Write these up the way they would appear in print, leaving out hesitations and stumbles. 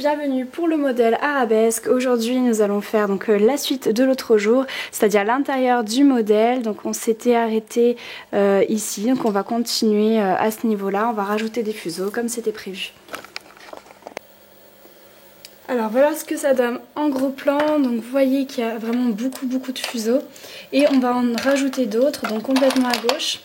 bienvenue pour le modèle arabesque. Aujourd'hui nous allons faire donc la suite de l'autre jour, c'est-à-dire l'intérieur du modèle. Donc on s'était arrêté ici, donc on va continuer à ce niveau-là, on va rajouter des fuseaux comme c'était prévu. Alors voilà ce que ça donne en gros plan, donc vous voyez qu'il y a vraiment beaucoup de fuseaux et on va en rajouter d'autres, donc complètement à gauche.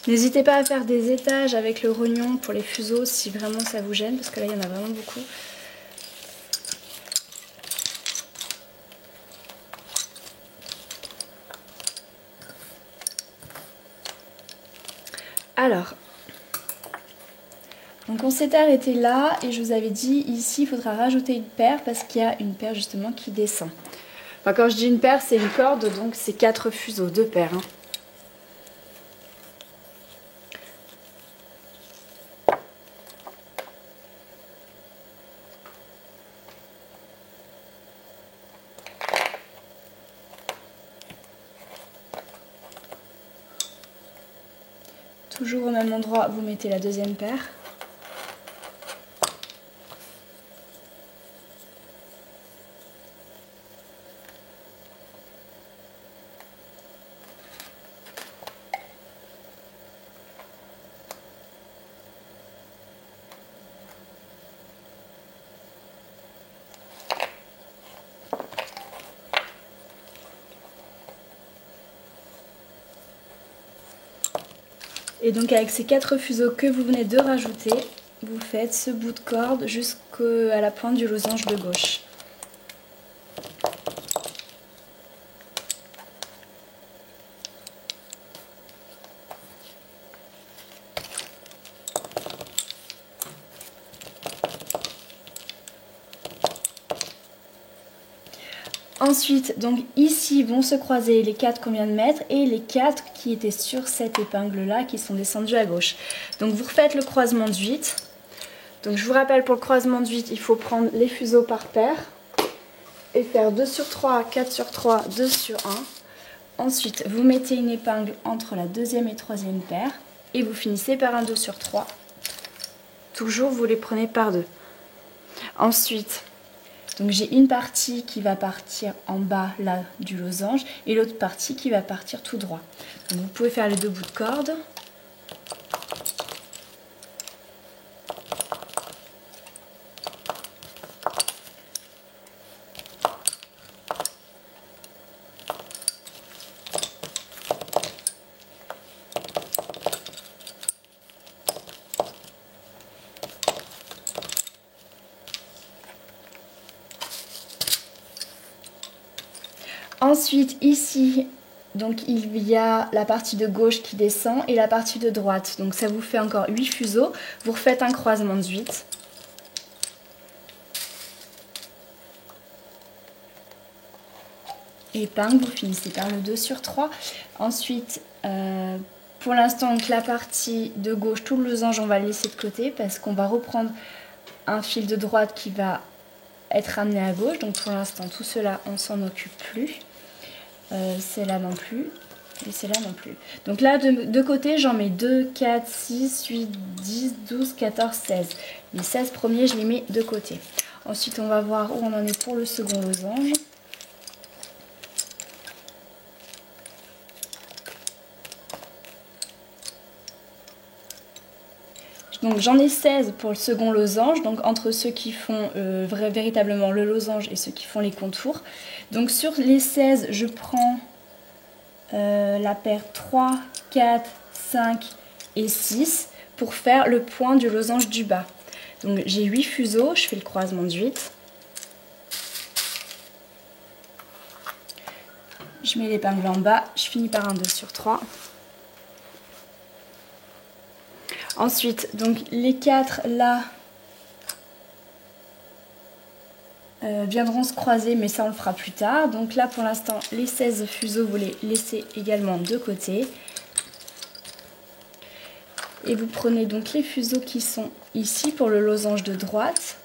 N'hésitez pas à faire des étages avec le rognon pour les fuseaux si vraiment ça vous gêne, parce que là il y en a vraiment beaucoup. Alors, donc on s'était arrêté là et je vous avais dit ici il faudra rajouter une paire parce qu'il y a une paire justement qui descend. Enfin, quand je dis une paire c'est une corde, donc c'est 4 fuseaux, 2 paires. Toujours au même endroit, vous mettez la deuxième paire. Et donc avec ces 4 fuseaux que vous venez de rajouter, vous faites ce bout de corde jusqu'à la pointe du losange de gauche. Ensuite, donc ici vont se croiser les 4 qu'on vient de mettre et les 4 qui étaient sur cette épingle là qui sont descendus à gauche. Donc vous refaites le croisement de 8. Donc je vous rappelle, pour le croisement de 8, il faut prendre les fuseaux par paire et faire 2 sur 3, 4 sur 3, 2 sur 1. Ensuite, vous mettez une épingle entre la deuxième et troisième paire et vous finissez par un 2 sur 3. Toujours, vous les prenez par 2. Ensuite, donc j'ai une partie qui va partir en bas là du losange et l'autre partie qui va partir tout droit. Donc vous pouvez faire les 2 bouts de corde. Ensuite, ici, donc il y a la partie de gauche qui descend et la partie de droite. Donc ça vous fait encore 8 fuseaux. Vous refaites un croisement de 8. Épingle, vous finissez par le 2 sur 3. Ensuite, pour l'instant, la partie de gauche, tout le losange, on va le laisser de côté parce qu'on va reprendre un fil de droite qui va être ramené à gauche. Donc pour l'instant, tout cela, on s'en occupe plus. C'est là non plus et c'est là non plus. Donc là de côté j'en mets 2, 4, 6, 8, 10, 12, 14, 16. Les 16 premiers je les mets de côté. Ensuite on va voir où on en est pour le second losange. Donc j'en ai 16 pour le second losange, donc entre ceux qui font véritablement le losange et ceux qui font les contours. Donc sur les 16, je prends la paire 3, 4, 5 et 6 pour faire le point du losange du bas. Donc j'ai 8 fuseaux, je fais le croisement de 8. Je mets l'épingle en bas, je finis par un 2 sur 3. Ensuite, donc les 4 là viendront se croiser, mais ça on le fera plus tard. Donc là pour l'instant, les 16 fuseaux, vous les laissez également de côté. Et vous prenez donc les fuseaux qui sont ici pour le losange de droite.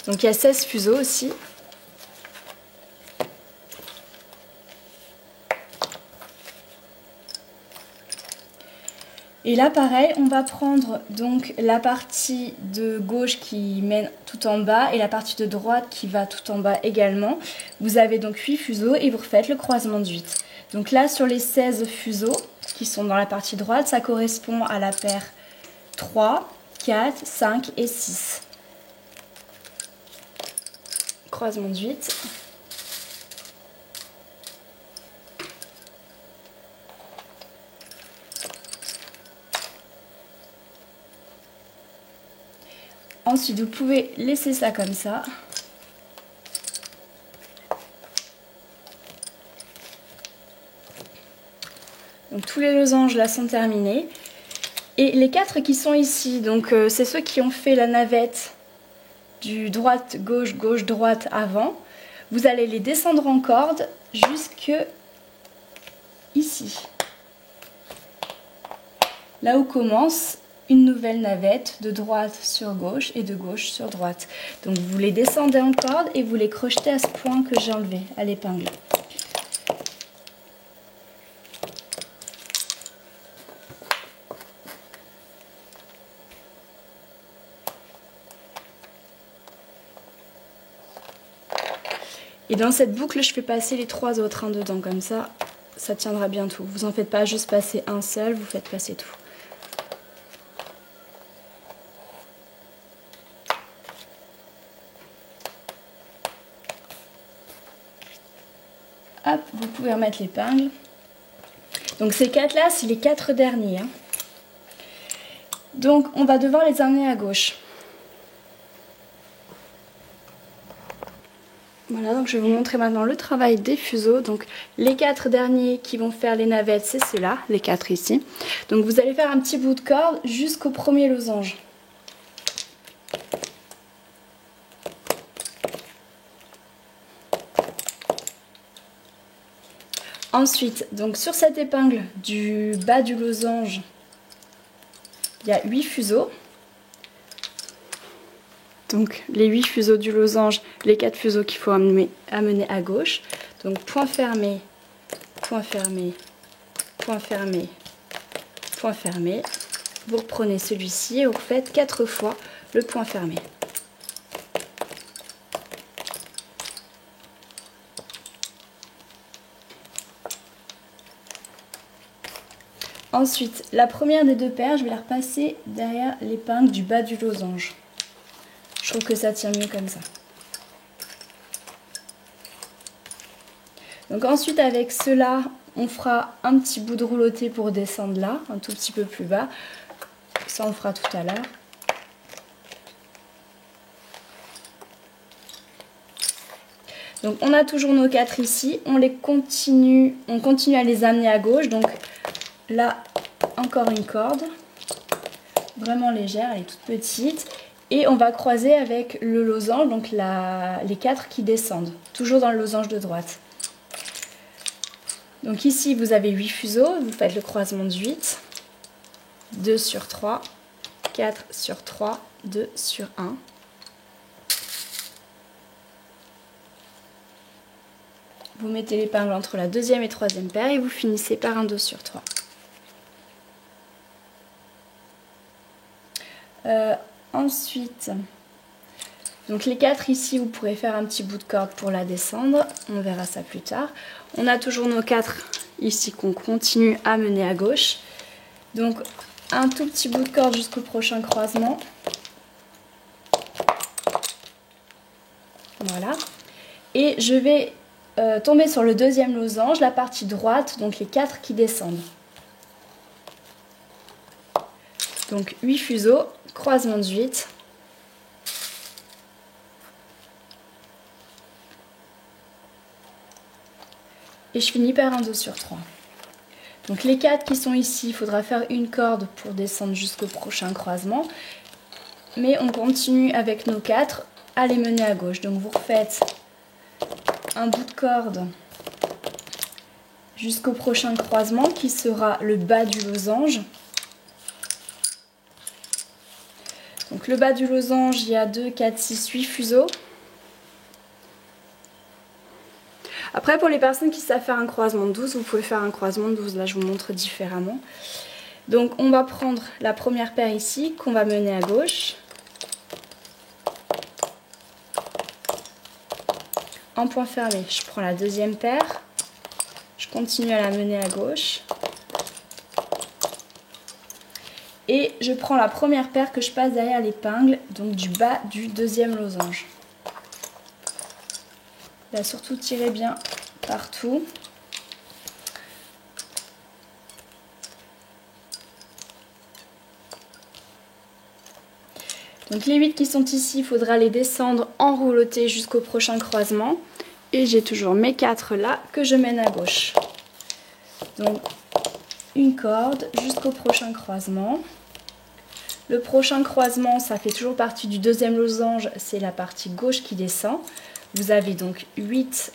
Donc il y a 16 fuseaux aussi. Et là pareil, on va prendre donc la partie de gauche qui mène tout en bas et la partie de droite qui va tout en bas également. Vous avez donc 8 fuseaux et vous refaites le croisement de 8. Donc là sur les 16 fuseaux qui sont dans la partie droite, ça correspond à la paire 3, 4, 5 et 6. Croisement de 8. Ensuite, vous pouvez laisser ça comme ça. Donc tous les losanges là sont terminés. Et les 4 qui sont ici, donc c'est ceux qui ont fait la navette du droite, gauche, gauche, droite avant. Vous allez les descendre en corde jusque ici. Là où commence une nouvelle navette de droite sur gauche et de gauche sur droite. Donc vous les descendez en corde et vous les crochetez à ce point que j'ai enlevé à l'épingle. Et dans cette boucle, je fais passer les 3 autres dedans, comme ça tiendra bien tout. Vous en faites pas juste passer un seul, vous faites passer tout. Hop, vous pouvez remettre l'épingle. Donc ces 4 là, c'est les 4 derniers. Hein. Donc on va devoir les amener à gauche. Voilà, donc je vais vous montrer maintenant le travail des fuseaux. Donc les 4 derniers qui vont faire les navettes, c'est ceux-là, les 4 ici. Donc vous allez faire un petit bout de corde jusqu'au premier losange. Ensuite, donc sur cette épingle du bas du losange, il y a 8 fuseaux. Donc les 8 fuseaux du losange, les 4 fuseaux qu'il faut amener à gauche. Donc point fermé, point fermé, point fermé, point fermé. Vous reprenez celui-ci et vous faites 4 fois le point fermé. Ensuite, la première des 2 paires, je vais la repasser derrière l'épingle du bas du losange. Je trouve que ça tient mieux comme ça. Donc ensuite avec cela, on fera un petit bout de rouloté pour descendre là, un tout petit peu plus bas. Ça on le fera tout à l'heure. Donc on a toujours nos 4 ici, on continue à les amener à gauche. Donc là, encore une corde, vraiment légère, elle est toute petite. Et on va croiser avec le losange, donc les 4 qui descendent, toujours dans le losange de droite. Donc ici, vous avez 8 fuseaux, vous faites le croisement de 8, 2 sur 3, 4 sur 3, 2 sur 1. Vous mettez l'épingle entre la 2e et 3e paire et vous finissez par un 2 sur 3. Ensuite, donc les 4 ici, vous pourrez faire un petit bout de corde pour la descendre. On verra ça plus tard. On a toujours nos 4 ici qu'on continue à mener à gauche. Donc un tout petit bout de corde jusqu'au prochain croisement. Voilà. Et je vais tomber sur le 2e losange, la partie droite, donc les 4 qui descendent. Donc 8 fuseaux, croisement de 8. Et je finis par un 2 sur 3. Donc les 4 qui sont ici, il faudra faire une corde pour descendre jusqu'au prochain croisement. Mais on continue avec nos 4 à les mener à gauche. Donc vous refaites un bout de corde jusqu'au prochain croisement qui sera le bas du losange. Donc le bas du losange, il y a 2, 4, 6, 8 fuseaux. Après, pour les personnes qui savent faire un croisement de 12, vous pouvez faire un croisement de 12. Là, je vous montre différemment. Donc, on va prendre la première paire ici, qu'on va mener à gauche. En point fermé, je prends la deuxième paire. Je continue à la mener à gauche. Et je prends la première paire que je passe derrière l'épingle, donc du bas du deuxième losange. Là, surtout tirez bien partout. Donc les 8 qui sont ici, il faudra les descendre enroulotés jusqu'au prochain croisement. Et j'ai toujours mes 4 là que je mène à gauche. Donc une corde jusqu'au prochain croisement. Le prochain croisement, ça fait toujours partie du deuxième losange, c'est la partie gauche qui descend. Vous avez donc 8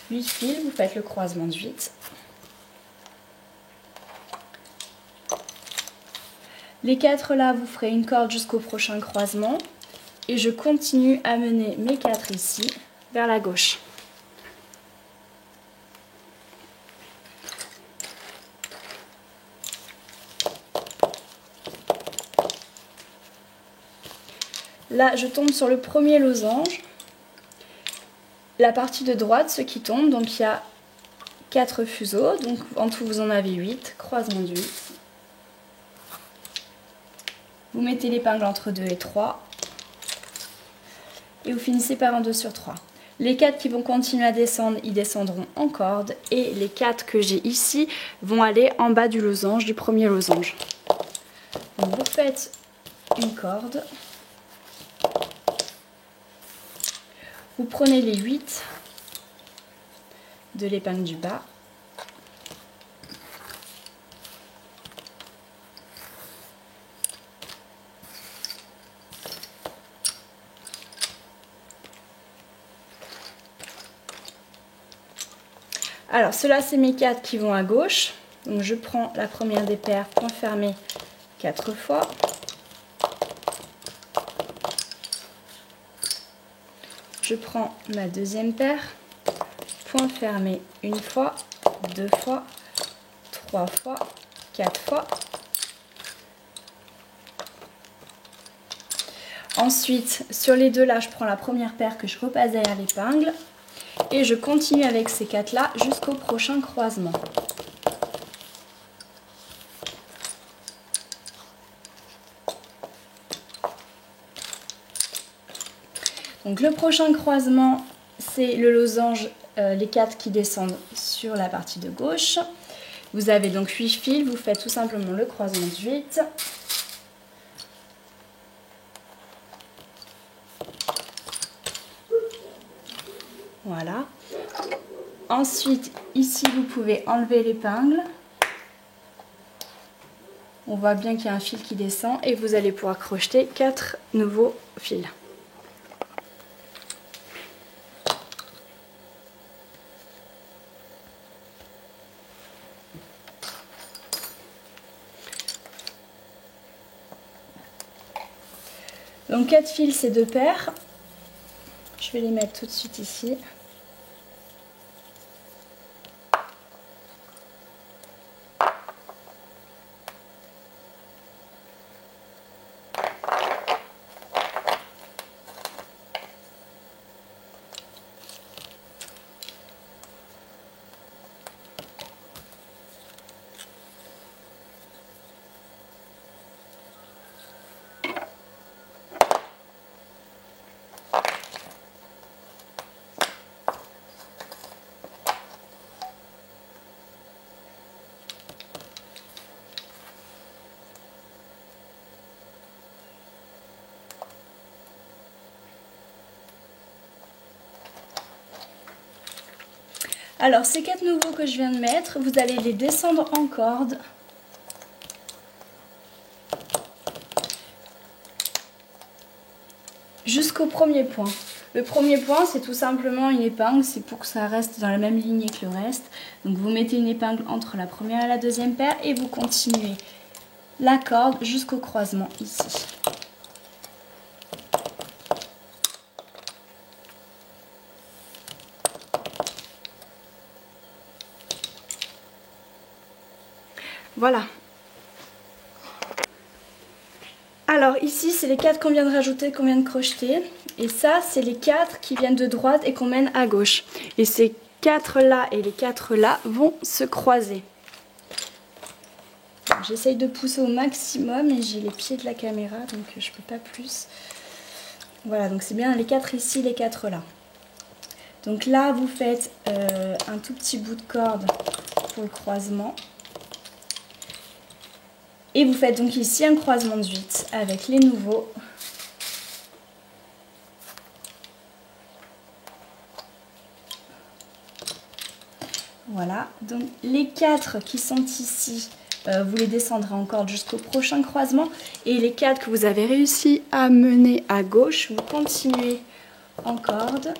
fils, vous faites le croisement de 8. Les 4 là, vous ferez une corde jusqu'au prochain croisement. Et je continue à mener mes 4 ici, vers la gauche. Là, je tombe sur le premier losange. La partie de droite, ce qui tombe, donc il y a 4 fuseaux, donc en tout vous en avez 8, croisement de 8. Vous mettez l'épingle entre 2 et 3. Et vous finissez par un 2 sur 3. Les 4 qui vont continuer à descendre, ils descendront en corde. Et les 4 que j'ai ici vont aller en bas du losange, du premier losange. Donc vous faites une corde. Vous prenez les 8 de l'épingle du bas. Alors, ceux-là, c'est mes 4 qui vont à gauche. Donc, je prends la première des paires, point fermé 4 fois. Je prends ma deuxième paire, point fermé une fois, 2 fois, 3 fois, 4 fois. Ensuite, sur les deux là, je prends la première paire que je repasse derrière l'épingle. Et je continue avec ces 4 là jusqu'au prochain croisement. Donc le prochain croisement, c'est le losange, les 4 qui descendent sur la partie de gauche. Vous avez donc 8 fils, vous faites tout simplement le croisement de 8. Voilà. Ensuite, ici, vous pouvez enlever l'épingle. On voit bien qu'il y a un fil qui descend et vous allez pouvoir crocheter 4 nouveaux fils. Donc 4 fils, c'est 2 paires. Je vais les mettre tout de suite ici. Alors, ces 4 nouveaux que je viens de mettre, vous allez les descendre en corde. Jusqu'au premier point. Le premier point, c'est tout simplement une épingle, c'est pour que ça reste dans la même lignée que le reste. Donc vous mettez une épingle entre la première et la deuxième paire et vous continuez la corde jusqu'au croisement ici. Voilà. Alors ici, c'est les 4 qu'on vient de rajouter, qu'on vient de crocheter. Et ça, c'est les 4 qui viennent de droite et qu'on mène à gauche. Et ces 4 là et les 4 là vont se croiser. J'essaye de pousser au maximum et j'ai les pieds de la caméra, donc je peux pas plus. Voilà, donc c'est bien les 4 ici, les 4 là. Donc là, vous faites un tout petit bout de corde pour le croisement. Et vous faites donc ici un croisement de 8 avec les nouveaux. Voilà, donc les 4 qui sont ici, vous les descendrez en corde jusqu'au prochain croisement. Et les 4 que vous avez réussi à mener à gauche, vous continuez en corde.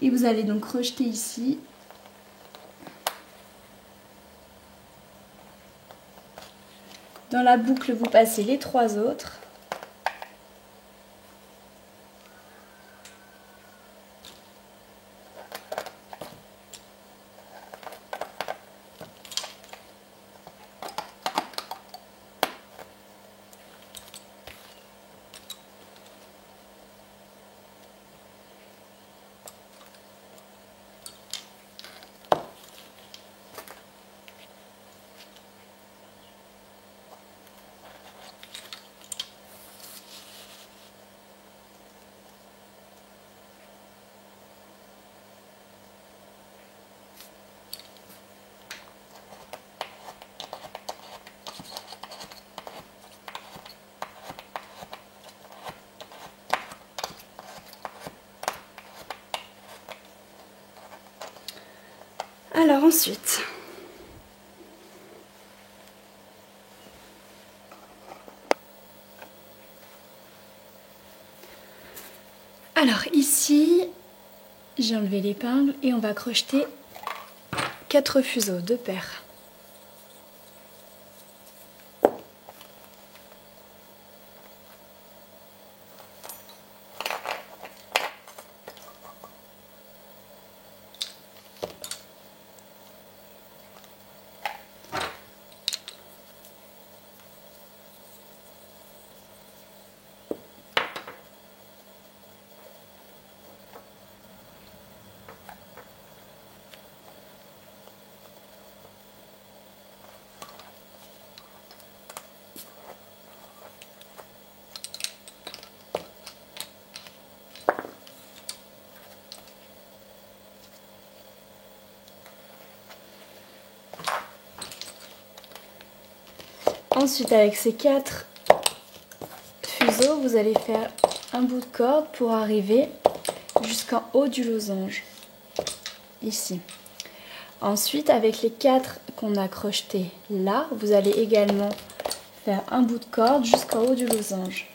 Et vous allez donc rejeter ici. Dans la boucle, vous passez les 3 autres. Alors ensuite, ici, j'ai enlevé l'épingle et on va crocheter 4 fuseaux, 2 paires. Ensuite, avec ces 4 fuseaux, vous allez faire un bout de corde pour arriver jusqu'en haut du losange, ici. Ensuite, avec les 4 qu'on a crochetés là, vous allez également faire un bout de corde jusqu'en haut du losange.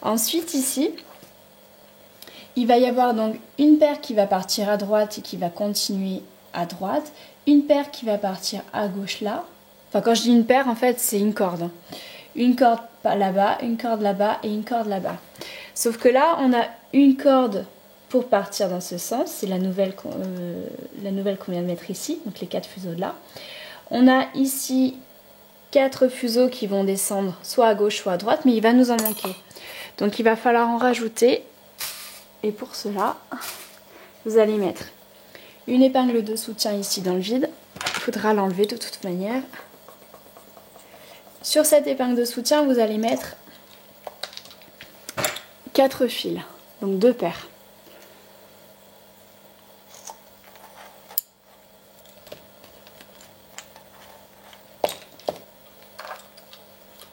Ensuite, ici, il va y avoir donc une paire qui va partir à droite et qui va continuer à droite, une paire qui va partir à gauche là. Enfin, quand je dis une paire, en fait, c'est une corde. Une corde là-bas, une corde là-bas et une corde là-bas. Sauf que là, on a une corde pour partir dans ce sens. C'est la nouvelle qu'on vient de mettre ici, donc les 4 fuseaux de là. On a ici 4 fuseaux qui vont descendre soit à gauche, soit à droite, mais il va nous en manquer. Donc, il va falloir en rajouter. Et pour cela, vous allez mettre une épingle de soutien ici dans le vide. Il faudra l'enlever de toute manière. Sur cette épingle de soutien, vous allez mettre 4 fils, donc 2 paires.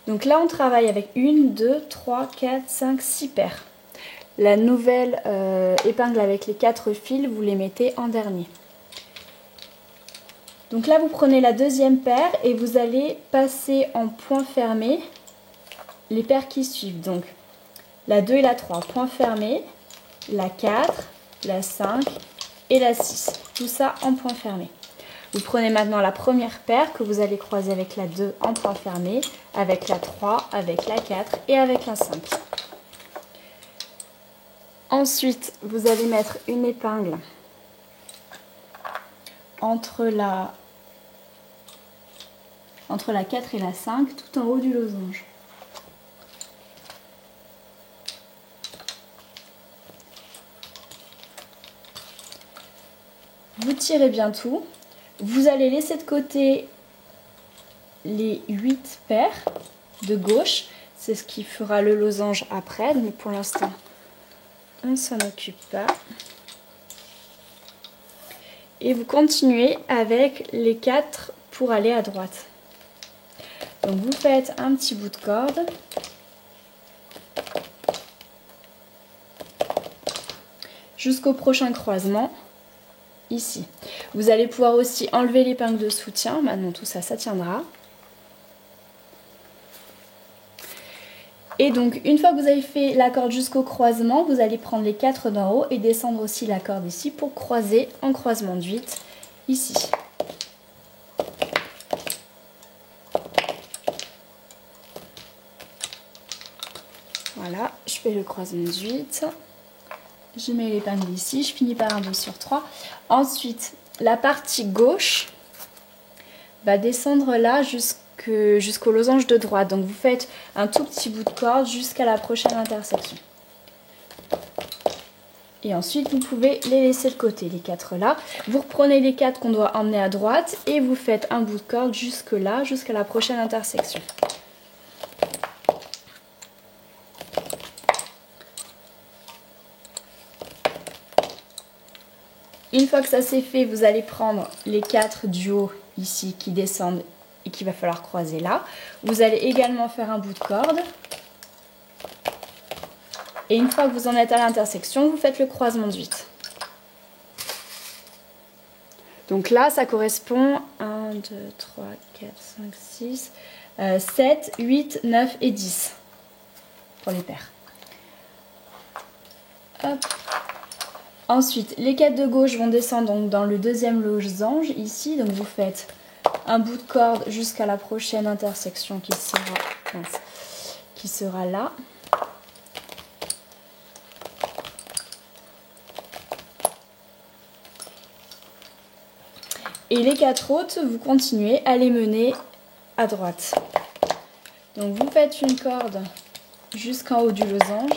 Donc là, on travaille avec 1, 2, 3, 4, 5, 6 paires. La nouvelle épingle avec les 4 fils, vous les mettez en dernier. Donc là, vous prenez la deuxième paire et vous allez passer en point fermé les paires qui suivent. Donc la 2 et la 3, point fermé, la 4, la 5 et la 6. Tout ça en point fermé. Vous prenez maintenant la première paire que vous allez croiser avec la 2 en point fermé, avec la 3, avec la 4 et avec la 5. Ensuite, vous allez mettre une épingle entre la 4 et la 5, tout en haut du losange. Vous tirez bien tout. Vous allez laisser de côté les 8 paires de gauche. C'est ce qui fera le losange après, mais pour l'instant, on ne s'en occupe pas. Et vous continuez avec les 4 pour aller à droite. Donc vous faites un petit bout de corde. Jusqu'au prochain croisement, ici. Vous allez pouvoir aussi enlever l'épingle de soutien. Maintenant tout ça, ça tiendra. Et donc, une fois que vous avez fait la corde jusqu'au croisement, vous allez prendre les 4 d'en haut et descendre aussi la corde ici pour croiser en croisement de 8 ici. Voilà, je fais le croisement de 8. Je mets l'épingle ici, je finis par un 2 sur 3. Ensuite, la partie gauche va descendre là jusqu'au losange de droite. Donc vous faites un tout petit bout de corde jusqu'à la prochaine intersection. Et ensuite, vous pouvez les laisser de côté, les 4 là. Vous reprenez les 4 qu'on doit emmener à droite et vous faites un bout de corde jusque là, jusqu'à la prochaine intersection. Une fois que ça c'est fait, vous allez prendre les 4 du haut ici qui descendent et qu'il va falloir croiser là. Vous allez également faire un bout de corde. Et une fois que vous en êtes à l'intersection, vous faites le croisement de 8. Donc là, ça correspond 1, 2, 3, 4, 5, 6, 7, 8, 9 et 10 pour les paires. Hop. Ensuite, les 4 de gauche vont descendre donc dans le deuxième losange ici. Donc vous faites un bout de corde jusqu'à la prochaine intersection qui sera là. Et les 4 autres, vous continuez à les mener à droite. Donc vous faites une corde jusqu'en haut du losange.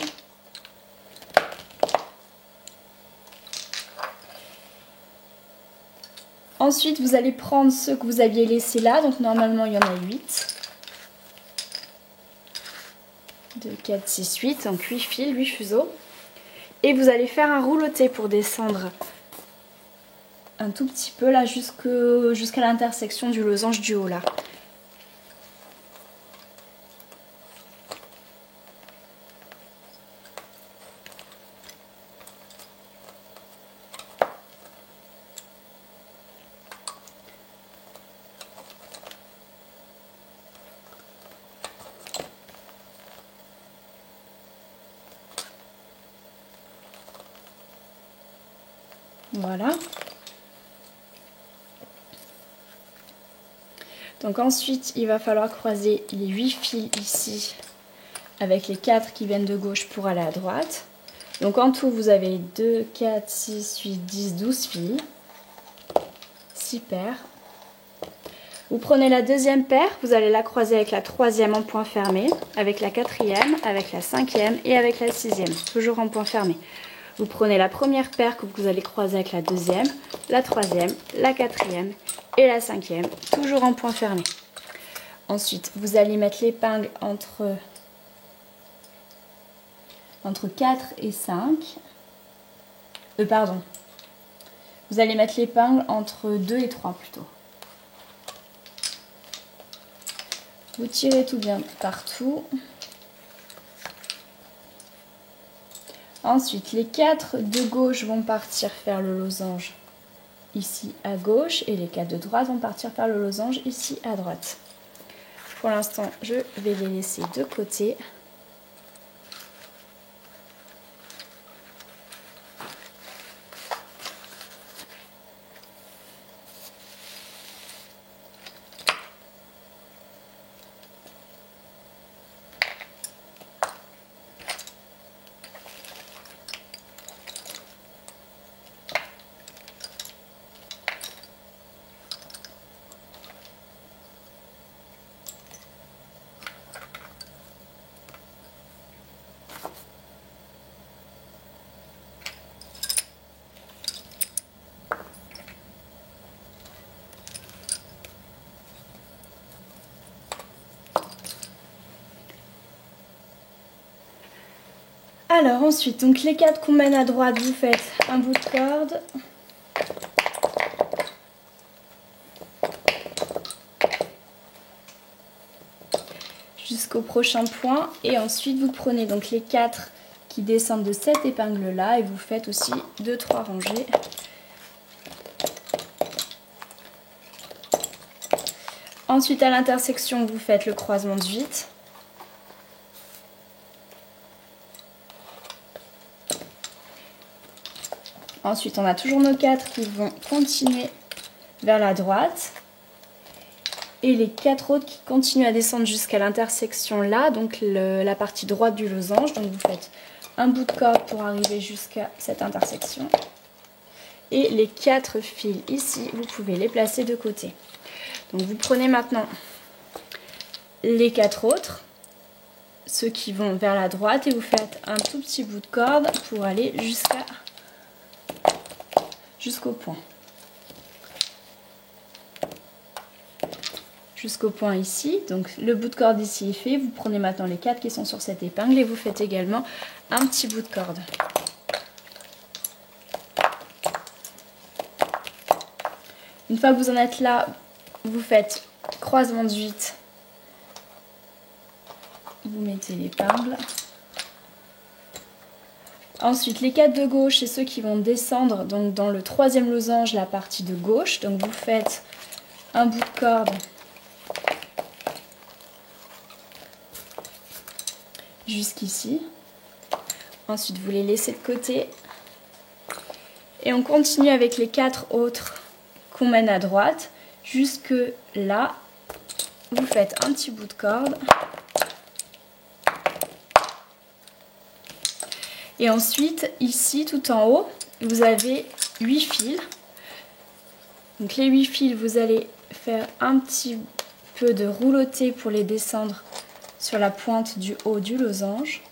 Ensuite, vous allez prendre ceux que vous aviez laissés là. Donc normalement, il y en a 8. 2, 4, 6, 8. Donc 8 fils, 8 fuseaux. Et vous allez faire un rouloté pour descendre un tout petit peu là jusqu'à l'intersection du losange du haut là. Voilà. Donc ensuite, il va falloir croiser les 8 fils ici avec les 4 qui viennent de gauche pour aller à droite. Donc en tout, vous avez 2, 4, 6, 8, 10, 12 fils. 6 paires. Vous prenez la deuxième paire, vous allez la croiser avec la troisième en point fermé, avec la quatrième, avec la cinquième et avec la sixième, toujours en point fermé. Vous prenez la première paire que vous allez croiser avec la deuxième, la troisième, la quatrième et la cinquième, toujours en point fermé. Ensuite, vous allez mettre l'épingle entre 4 et 5. Pardon. Vous allez mettre l'épingle entre 2 et 3 plutôt. Vous tirez tout bien partout. Ensuite, les 4 de gauche vont partir faire le losange ici à gauche et les 4 de droite vont partir faire le losange ici à droite. Pour l'instant, je vais les laisser de côté. Alors ensuite, donc les 4 qu'on mène à droite, vous faites un bout de corde. Jusqu'au prochain point. Et ensuite, vous prenez donc les 4 qui descendent de cette épingle-là et vous faites aussi 2-3 rangées. Ensuite, à l'intersection, vous faites le croisement de 8. Ensuite, on a toujours nos 4 qui vont continuer vers la droite. Et les 4 autres qui continuent à descendre jusqu'à l'intersection là, donc la partie droite du losange. Donc vous faites un bout de corde pour arriver jusqu'à cette intersection. Et les 4 fils ici, vous pouvez les placer de côté. Donc vous prenez maintenant les 4 autres, ceux qui vont vers la droite, et vous faites un tout petit bout de corde pour aller jusqu'au point. Jusqu'au point ici, donc le bout de corde ici est fait, vous prenez maintenant les 4 qui sont sur cette épingle et vous faites également un petit bout de corde. Une fois que vous en êtes là, vous faites croisement de 8, vous mettez l'épingle. Ensuite, les 4 de gauche, c'est ceux qui vont descendre donc dans le 3e losange, la partie de gauche. Donc vous faites un bout de corde jusqu'ici. Ensuite, vous les laissez de côté. Et on continue avec les 4 autres qu'on mène à droite. Jusque là, vous faites un petit bout de corde. Et ensuite, ici, tout en haut, vous avez 8 fils. Donc les 8 fils, vous allez faire un petit peu de rouloté pour les descendre sur la pointe du haut du losange.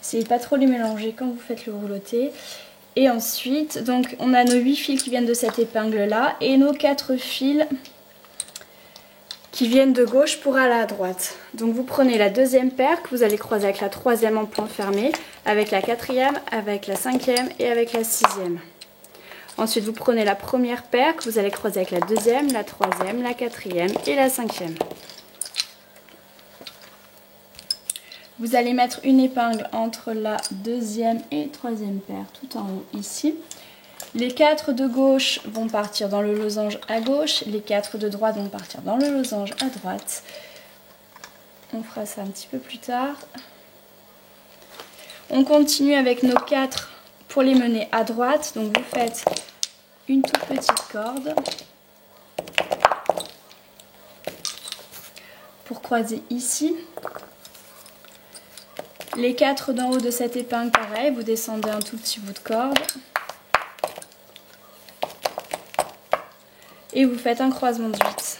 Essayez de pas trop les mélanger quand vous faites le rouloté. Et ensuite, donc on a nos 8 fils qui viennent de cette épingle là et nos 4 fils qui viennent de gauche pour aller à droite. Donc vous prenez la 2e paire que vous allez croiser avec la 3e en point fermé, avec la 4e, avec la 5e et avec la 6e. Ensuite vous prenez la première paire que vous allez croiser avec la 2e, la 3e, la 4e et la 5e. Vous allez mettre une épingle entre la 2e et 3e paire tout en haut ici. Les 4 de gauche vont partir dans le losange à gauche, les 4 de droite vont partir dans le losange à droite. On fera ça un petit peu plus tard. On continue avec nos 4 pour les mener à droite. Donc vous faites une toute petite corde pour croiser ici. Les 4 d'en haut de cette épingle, pareil, vous descendez un tout petit bout de corde. Et vous faites un croisement de 8.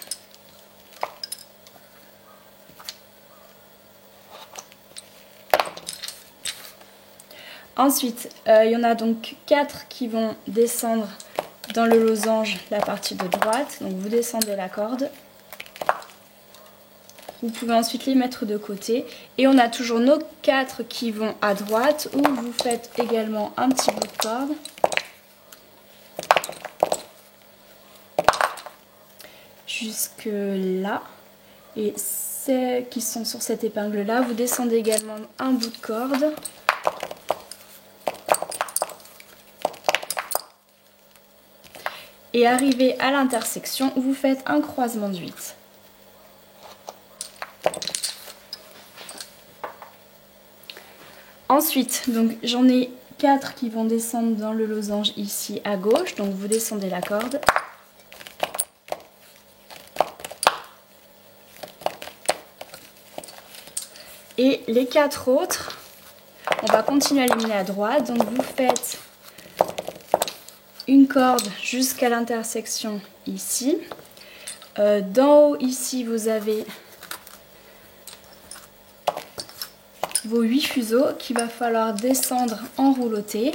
Ensuite, il y en a donc 4 qui vont descendre dans le losange, la partie de droite. Donc vous descendez la corde. Vous pouvez ensuite les mettre de côté. Et on a toujours nos 4 qui vont à droite où vous faites également un petit bout de corde. Jusque là. Et ceux qui sont sur cette épingle là, vous descendez également un bout de corde. Et arrivé à l'intersection, vous faites un croisement de 8. Ensuite, donc j'en ai 4 qui vont descendre dans le losange ici à gauche, donc vous descendez la corde. Et les 4 autres, on va continuer à les mener à droite, donc vous faites une corde jusqu'à l'intersection ici. D'en haut ici vous avez vos 8 fuseaux qu'il va falloir descendre en rouloté.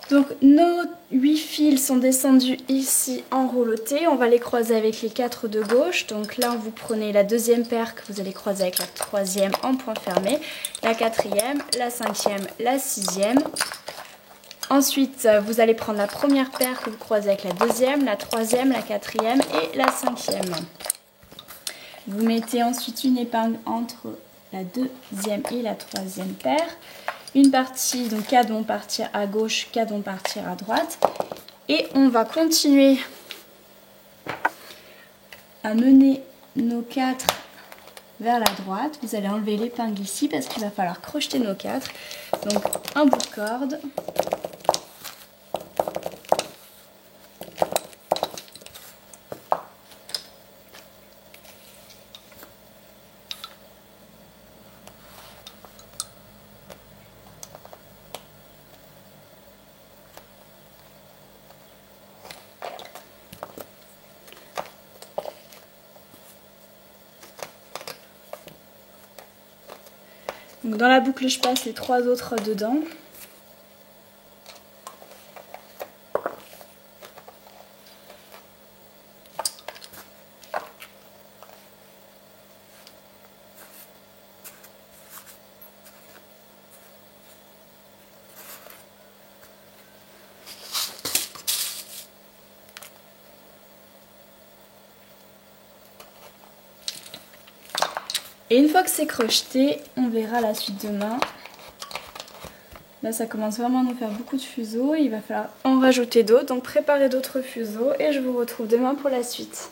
Donc nos 8 fils sont descendus ici en rouloté, on va les croiser avec les 4 de gauche. Donc là vous prenez la deuxième paire que vous allez croiser avec la troisième en point fermé, la quatrième, la cinquième, la sixième. Ensuite vous allez prendre la première paire que vous croisez avec la deuxième, la troisième, la quatrième et la cinquième. Vous mettez ensuite une épingle entre la deuxième et la troisième paire. Une partie, donc 4 vont partir à gauche, 4 vont partir à droite. Et on va continuer à mener nos 4 vers la droite. Vous allez enlever l'épingle ici parce qu'il va falloir crocheter nos 4. Donc un bout de corde. Donc dans la boucle, je passe les 3 autres dedans. Et une fois que c'est crocheté, on verra la suite demain. Là, ça commence vraiment à nous faire beaucoup de fuseaux. Il va falloir en rajouter d'autres. Donc préparez d'autres fuseaux et je vous retrouve demain pour la suite.